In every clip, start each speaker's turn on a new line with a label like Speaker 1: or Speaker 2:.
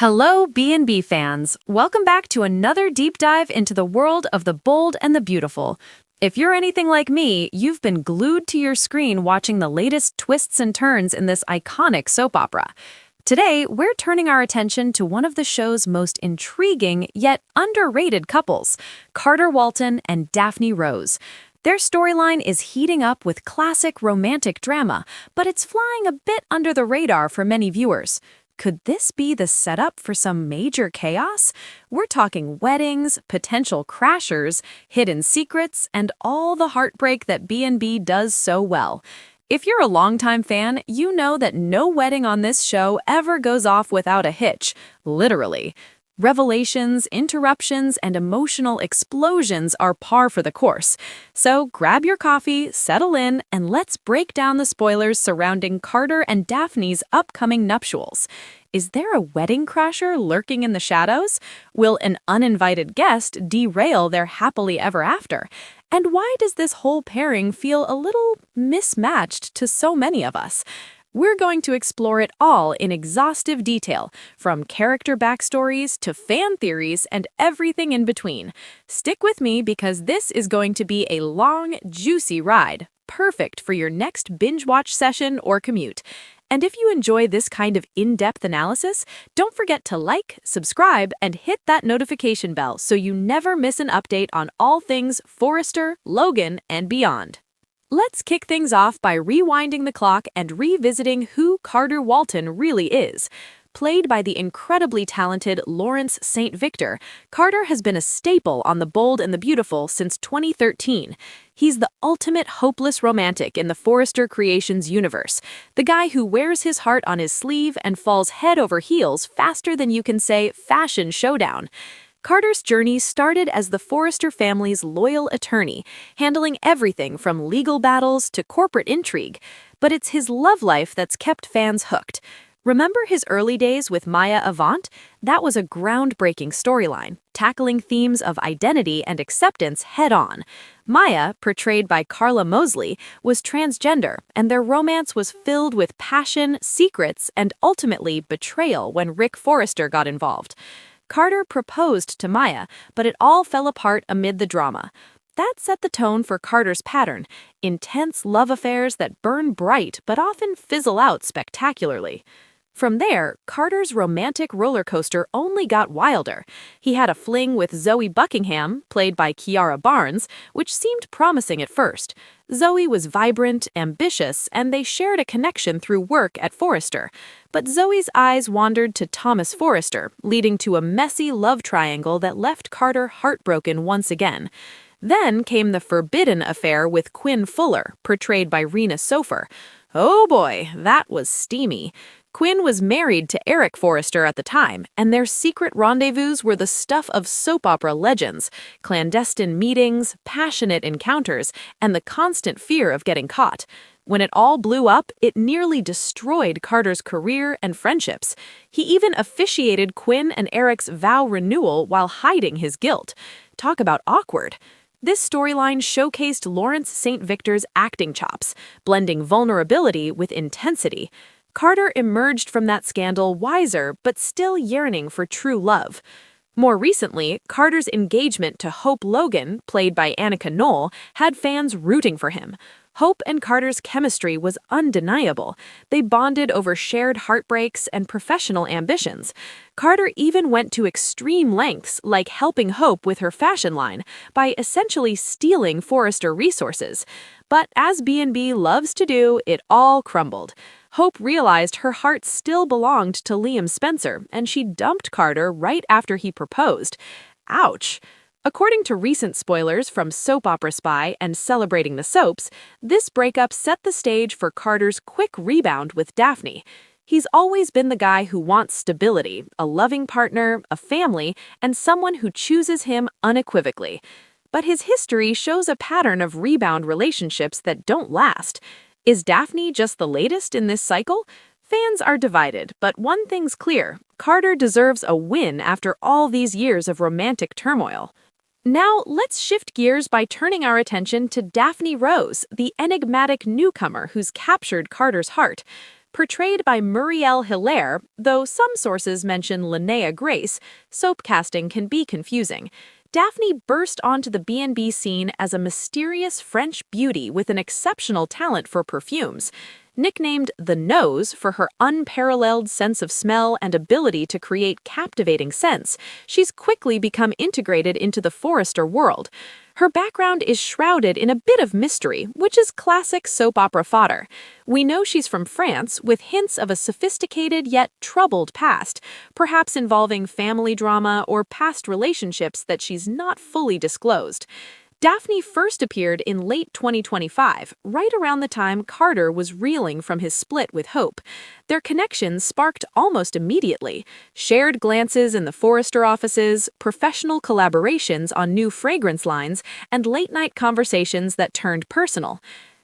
Speaker 1: Hello, B&B fans. Welcome back to another deep dive into the world of the bold and the beautiful. If you're anything like me, you've been glued to your screen watching the latest twists and turns in this iconic soap opera. Today, we're turning our attention to one of the show's most intriguing yet underrated couples, Carter Walton and Daphne Rose. Their storyline is heating up with classic romantic drama, but it's flying a bit under the radar for many viewers. Could this be the setup for some major chaos? We're talking weddings, potential crashers, hidden secrets, and all the heartbreak that B&B does so well. If you're a longtime fan, you know that no wedding on this show ever goes off without a hitch, literally. Revelations, interruptions, and emotional explosions are par for the course. So grab your coffee, settle in, and let's break down the spoilers surrounding Carter and Daphne's upcoming nuptials. Is there a wedding crasher lurking in the shadows? Will an uninvited guest derail their happily ever after? And why does this whole pairing feel a little mismatched to so many of us? We're going to explore it all in exhaustive detail, from character backstories to fan theories and everything in between. Stick with me because this is going to be a long, juicy ride, perfect for your next binge watch session or commute. And if you enjoy this kind of in-depth analysis, don't forget to like, subscribe, and hit that notification bell so you never miss an update on all things Forrester, Logan, and beyond. Let's kick things off by rewinding the clock and revisiting who Carter Walton really is. Played by the incredibly talented Lawrence St. Victor, Carter has been a staple on The Bold and the Beautiful since 2013. He's the ultimate hopeless romantic in the Forrester Creations universe, the guy who wears his heart on his sleeve and falls head over heels faster than you can say fashion showdown. Carter's journey started as the Forrester family's loyal attorney, handling everything from legal battles to corporate intrigue. But it's his love life that's kept fans hooked. Remember his early days with Maya Avant? That was a groundbreaking storyline, tackling themes of identity and acceptance head-on. Maya, portrayed by Carla Mosley, was transgender, and their romance was filled with passion, secrets, and ultimately betrayal when Rick Forrester got involved. Carter proposed to Maya, but it all fell apart amid the drama. That set the tone for Carter's pattern, intense love affairs that burn bright but often fizzle out spectacularly. From there, Carter's romantic roller coaster only got wilder. He had a fling with Zoe Buckingham, played by Kiara Barnes, which seemed promising at first. Zoe was vibrant, ambitious, and they shared a connection through work at Forrester. But Zoe's eyes wandered to Thomas Forrester, leading to a messy love triangle that left Carter heartbroken once again. Then came the forbidden affair with Quinn Fuller, portrayed by Rena Sofer. Oh boy, that was steamy. Quinn was married to Eric Forrester at the time, and their secret rendezvous were the stuff of soap opera legends, clandestine meetings, passionate encounters, and the constant fear of getting caught. When it all blew up, it nearly destroyed Carter's career and friendships. He even officiated Quinn and Eric's vow renewal while hiding his guilt. Talk about awkward. This storyline showcased Lawrence St. Victor's acting chops, blending vulnerability with intensity. Carter emerged from that scandal wiser but still yearning for true love. More recently, Carter's engagement to Hope Logan, played by Annika Knoll, had fans rooting for him. Hope and Carter's chemistry was undeniable. They bonded over shared heartbreaks and professional ambitions. Carter even went to extreme lengths, like helping Hope with her fashion line, by essentially stealing Forrester resources. But as B&B loves to do, it all crumbled. Hope realized her heart still belonged to Liam Spencer, and she dumped Carter right after he proposed. Ouch! According to recent spoilers from Soap Opera Spy and Celebrating the Soaps, this breakup set the stage for Carter's quick rebound with Daphne. He's always been the guy who wants stability, a loving partner, a family, and someone who chooses him unequivocally. But his history shows a pattern of rebound relationships that don't last. Is Daphne just the latest in this cycle? Fans are divided, but one thing's clear: Carter deserves a win after all these years of romantic turmoil. Now, let's shift gears by turning our attention to Daphne Rose, the enigmatic newcomer who's captured Carter's heart. Portrayed by Muriel Hilaire, though some sources mention Linnea Grace, soap casting can be confusing. Daphne burst onto the B&B scene as a mysterious French beauty with an exceptional talent for perfumes. Nicknamed the Nose for her unparalleled sense of smell and ability to create captivating scents, she's quickly become integrated into the Forrester world. Her background is shrouded in a bit of mystery, which is classic soap opera fodder. We know she's from France, with hints of a sophisticated yet troubled past, perhaps involving family drama or past relationships that she's not fully disclosed. Daphne first appeared in late 2025, right around the time Carter was reeling from his split with Hope. Their connection sparked almost immediately. Shared glances in the Forrester offices, professional collaborations on new fragrance lines, and late-night conversations that turned personal.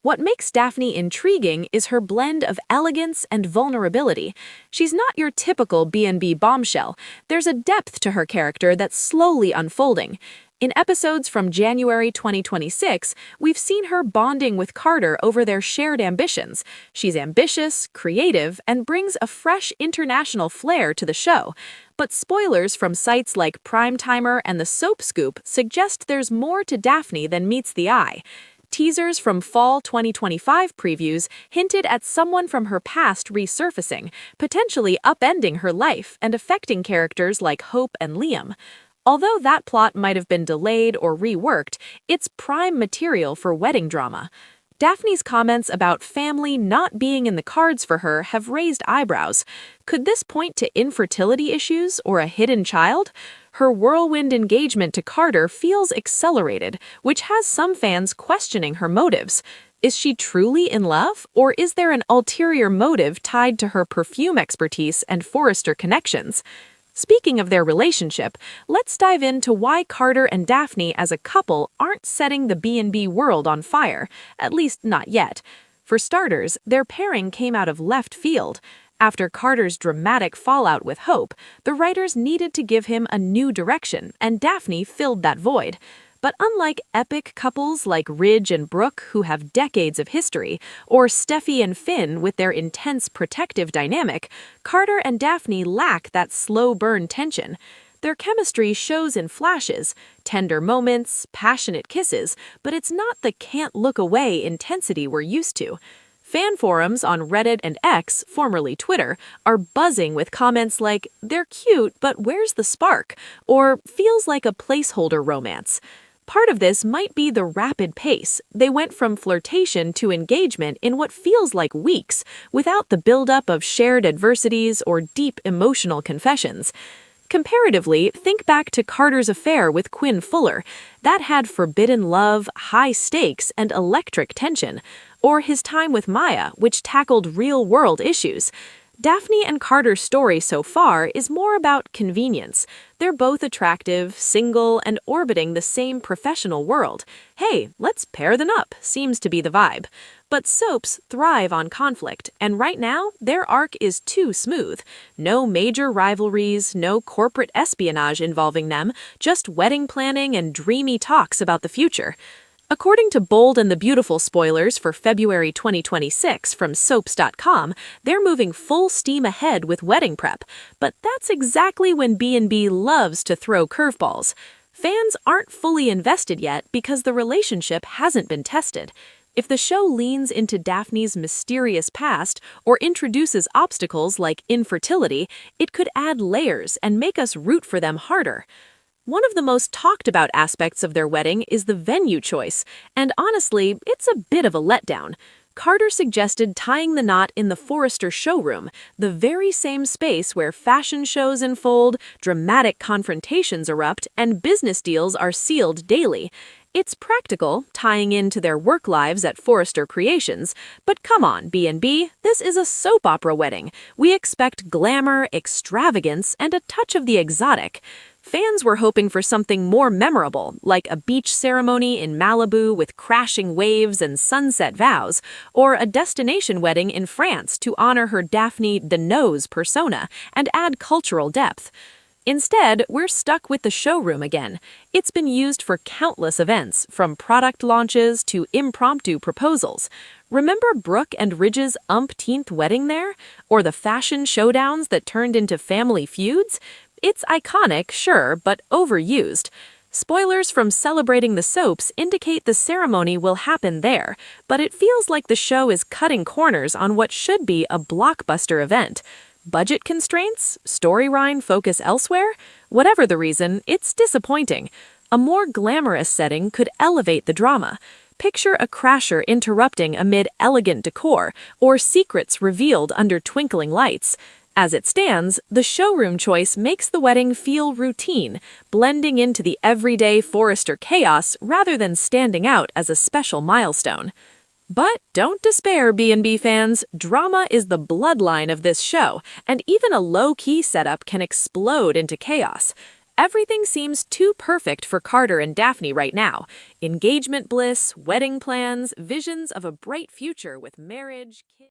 Speaker 1: What makes Daphne intriguing is her blend of elegance and vulnerability. She's not your typical B&B bombshell. There's a depth to her character that's slowly unfolding. In episodes from January 2026, we've seen her bonding with Carter over their shared ambitions. She's ambitious, creative, and brings a fresh international flair to the show. But spoilers from sites like Primetimer and The Soap Scoop suggest there's more to Daphne than meets the eye. Teasers from fall 2025 previews hinted at someone from her past resurfacing, potentially upending her life and affecting characters like Hope and Liam. Although that plot might have been delayed or reworked, it's prime material for wedding drama. Daphne's comments about family not being in the cards for her have raised eyebrows. Could this point to infertility issues or a hidden child? Her whirlwind engagement to Carter feels accelerated, which has some fans questioning her motives. Is she truly in love, or is there an ulterior motive tied to her perfume expertise and Forrester connections? Speaking of their relationship, let's dive into why Carter and Daphne as a couple aren't setting the B&B world on fire, at least not yet. For starters, their pairing came out of left field. After Carter's dramatic fallout with Hope, the writers needed to give him a new direction, and Daphne filled that void. But unlike epic couples like Ridge and Brooke, who have decades of history, or Steffi and Finn with their intense protective dynamic, Carter and Daphne lack that slow-burn tension. Their chemistry shows in flashes, tender moments, passionate kisses, but it's not the can't-look-away intensity we're used to. Fan forums on Reddit and X, formerly Twitter, are buzzing with comments like, "They're cute, but where's the spark?" or "feels like a placeholder romance." Part of this might be the rapid pace. They went from flirtation to engagement in what feels like weeks, without the buildup of shared adversities or deep emotional confessions. Comparatively, think back to Carter's affair with Quinn Fuller. That had forbidden love, high stakes, and electric tension. Or his time with Maya, which tackled real-world issues. Daphne and Carter's story so far is more about convenience. They're both attractive, single, and orbiting the same professional world. Hey, let's pair them up, seems to be the vibe. But soaps thrive on conflict, and right now, their arc is too smooth. No major rivalries, no corporate espionage involving them, just wedding planning and dreamy talks about the future. According to Bold and the Beautiful spoilers for February 2026 from Soaps.com, they're moving full steam ahead with wedding prep. But that's exactly when B&B loves to throw curveballs. Fans aren't fully invested yet because the relationship hasn't been tested. If the show leans into Daphne's mysterious past or introduces obstacles like infertility, it could add layers and make us root for them harder. One of the most talked about aspects of their wedding is the venue choice, and honestly, it's a bit of a letdown. Carter suggested tying the knot in the Forrester showroom, the very same space where fashion shows unfold, dramatic confrontations erupt, and business deals are sealed daily. It's practical, tying into their work lives at Forrester Creations, but come on, B&B, this is a soap opera wedding. We expect glamour, extravagance, and a touch of the exotic. Fans were hoping for something more memorable, like a beach ceremony in Malibu with crashing waves and sunset vows, or a destination wedding in France to honor her Daphne the Nose persona and add cultural depth. Instead, we're stuck with the showroom again. It's been used for countless events, from product launches to impromptu proposals. Remember Brooke and Ridge's umpteenth wedding there? Or the fashion showdowns that turned into family feuds? It's iconic, sure, but overused. Spoilers from Celebrating the Soaps indicate the ceremony will happen there, but it feels like the show is cutting corners on what should be a blockbuster event. Budget constraints? Storyline focus elsewhere? Whatever the reason, it's disappointing. A more glamorous setting could elevate the drama. Picture a crasher interrupting amid elegant decor, or secrets revealed under twinkling lights. As it stands, the showroom choice makes the wedding feel routine, blending into the everyday Forrester chaos rather than standing out as a special milestone. But don't despair, B&B fans. Drama is the bloodline of this show, and even a low-key setup can explode into chaos. Everything seems too perfect for Carter and Daphne right now. Engagement bliss, wedding plans, visions of a bright future with marriage, kids.